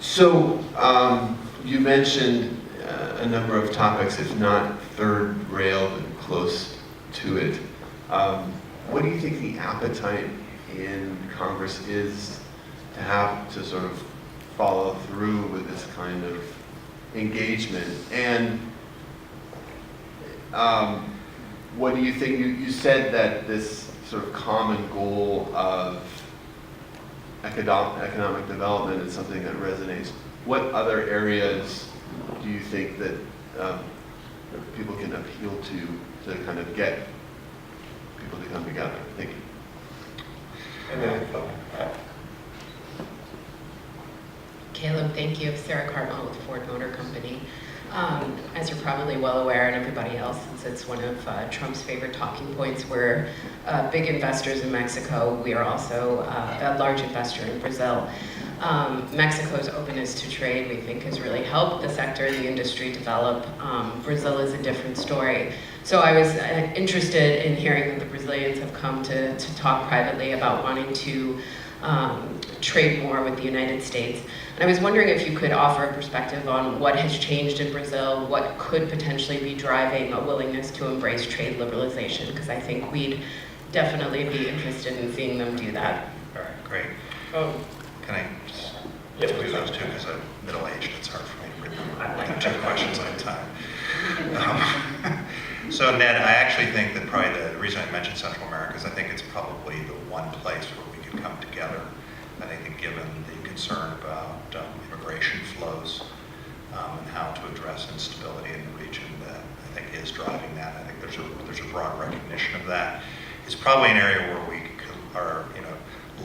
So you mentioned a number of topics, if not third rail, but close to it. What do you think the appetite in Congress is to have to sort of follow through with this kind of engagement? And what do you think? You said that this sort of common goal of economic development is something that resonates. What other areas do you think that people can appeal to kind of get people to come together? Thank you. And then, Caleb, thank you. Sarah Cartmel with Ford Motor Company. As you're probably well aware, and everybody else, since it's one of Trump's favorite talking points, we're big investors in Mexico. We are also a large investor in Brazil. Mexico's openness to trade, we think, has really helped the sector and the industry develop. Brazil is a different story. So I was interested in hearing that the Brazilians have come to talk privately about wanting to trade more with the United States. And I was wondering if you could offer a perspective on what has changed in Brazil, what could potentially be driving a willingness to embrace trade liberalization, because I think we'd definitely be interested in seeing them do that. All right, great. Can I just do those two, because I'm middle-aged, it's hard for me to remember two questions at a time. So Ned, I actually think that probably the reason I mentioned Central America is I think it's probably the one place where we can come together. I think that given the concern about immigration flows and how to address instability in the region, that I think is driving that. I think there's a broad recognition of that. It's probably an area where we are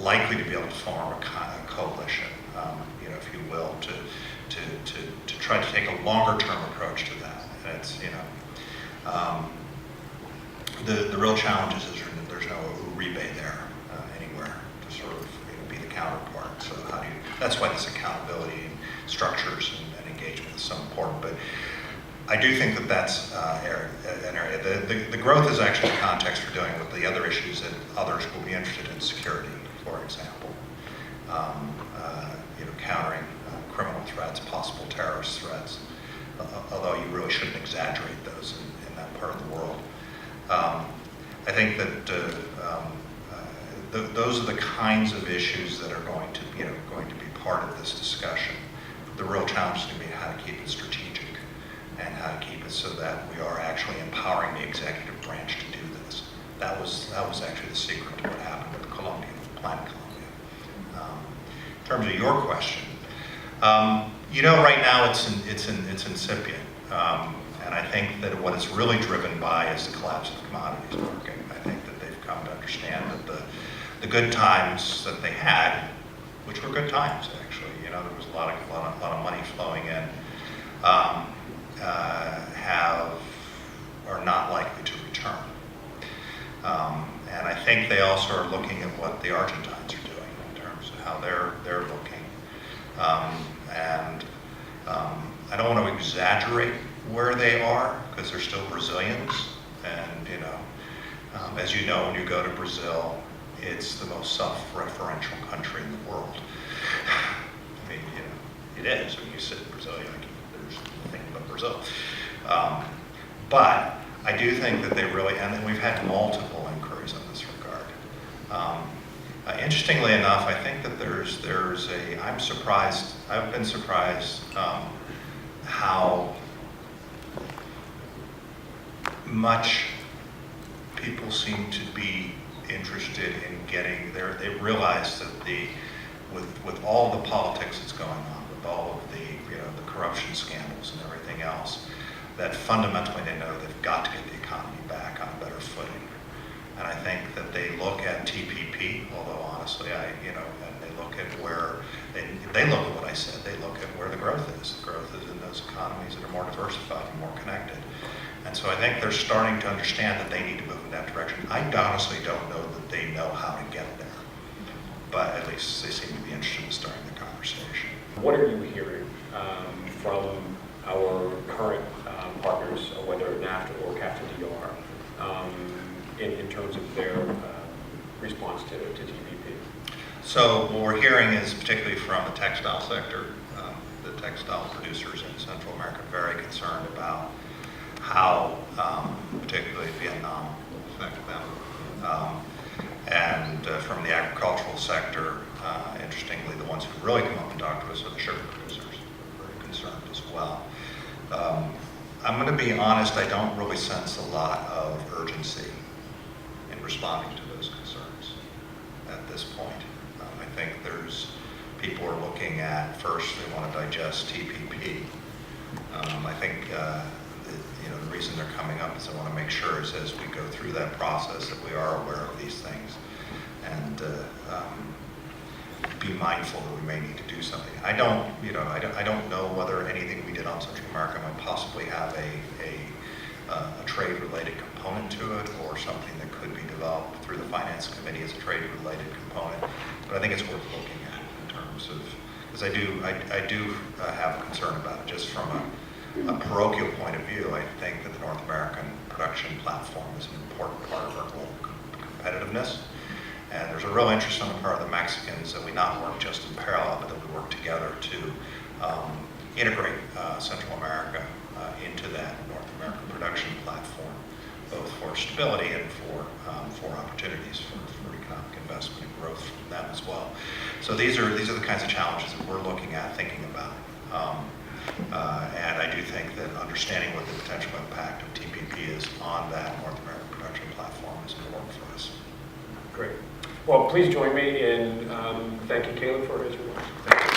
likely to be able to form a coalition, if you will, to try to take a longer-term approach to that. And it's the real challenge is there's no rebate there anywhere to sort of be the counterpart. So that's why this accountability structures and engagement is so important. But I do think that that's an area. The growth is actually the context for dealing with the other issues that others will be interested in, security, for example, countering criminal threats, possible terrorist threats, although you really shouldn't exaggerate those in that part of the world. I think that those are the kinds of issues that are going to be part of this discussion. The real challenge is going to be how to keep it strategic and how to keep it so that we are actually empowering the executive branch to do this. That was actually the secret to what happened with Plan Colombia. In terms of your question, right now it's incipient, and I think that what it's really driven by is the collapse of the commodities market. I think that they've come to understand that the good times that they had, which were good times actually, there was a lot of money flowing in, are not likely to return. And I think they also are looking at what the Argentines are doing in terms of how they're looking. I don't want to exaggerate where they are because they're still Brazilians. And as you know, when you go to Brazil, it's the most self-referential country in the world. I mean, it is. When you sit in Brazil, there's nothing but Brazil. But I do think that they really, and we've had multiple inquiries in this regard. Interestingly enough, I think that I've been surprised how much people seem to be interested in getting there. They realize that with all the politics that's going on, with all of the corruption scandals and everything else, that fundamentally they know they've got to get the economy back on a better footing. And I think that they look at TPP, although honestly, and they look at where, they look at what I said, they look at where the growth is. The growth is in those economies that are more diversified and more connected. And so I think they're starting to understand that they need to move in that direction. I honestly don't know that they know how to get there, but at least they seem to be interested in starting the conversation. What are you hearing from our current partners, whether NAFTA or CAFTA-DR, in terms of their response to TPP? So what we're hearing is particularly from the textile sector, the textile producers in Central America are very concerned about how particularly Vietnam will affect them. And from the agricultural sector, interestingly, the ones who really come up and talk to us are the sugar producers. They're very concerned as well. I'm going to be honest, I don't really sense a lot of urgency in responding to those concerns at this point. I think people are looking at, first, they want to digest TPP. I think the reason they're coming up is they want to make sure as we go through that process that we are aware of these things and be mindful that we may need to do something. I don't know whether anything we did on Central America might possibly have a trade-related component to it, or something that could be developed through the Finance Committee as a trade-related component. But I think it's worth looking at in terms of, because I do have a concern about it. Just from a parochial point of view, I think that the North American production platform is an important part of our global competitiveness. And there's a real interest on the part of the Mexicans that we not work just in parallel, but that we work together to integrate Central America into that North American production platform, both for stability and for opportunities for economic investment and growth from them as well. So these are the kinds of challenges that we're looking at, thinking about. And I do think that understanding what the potential impact of TPP is on that North American production platform is important for us. Great. Well, please join me in thanking Caleb for his remarks.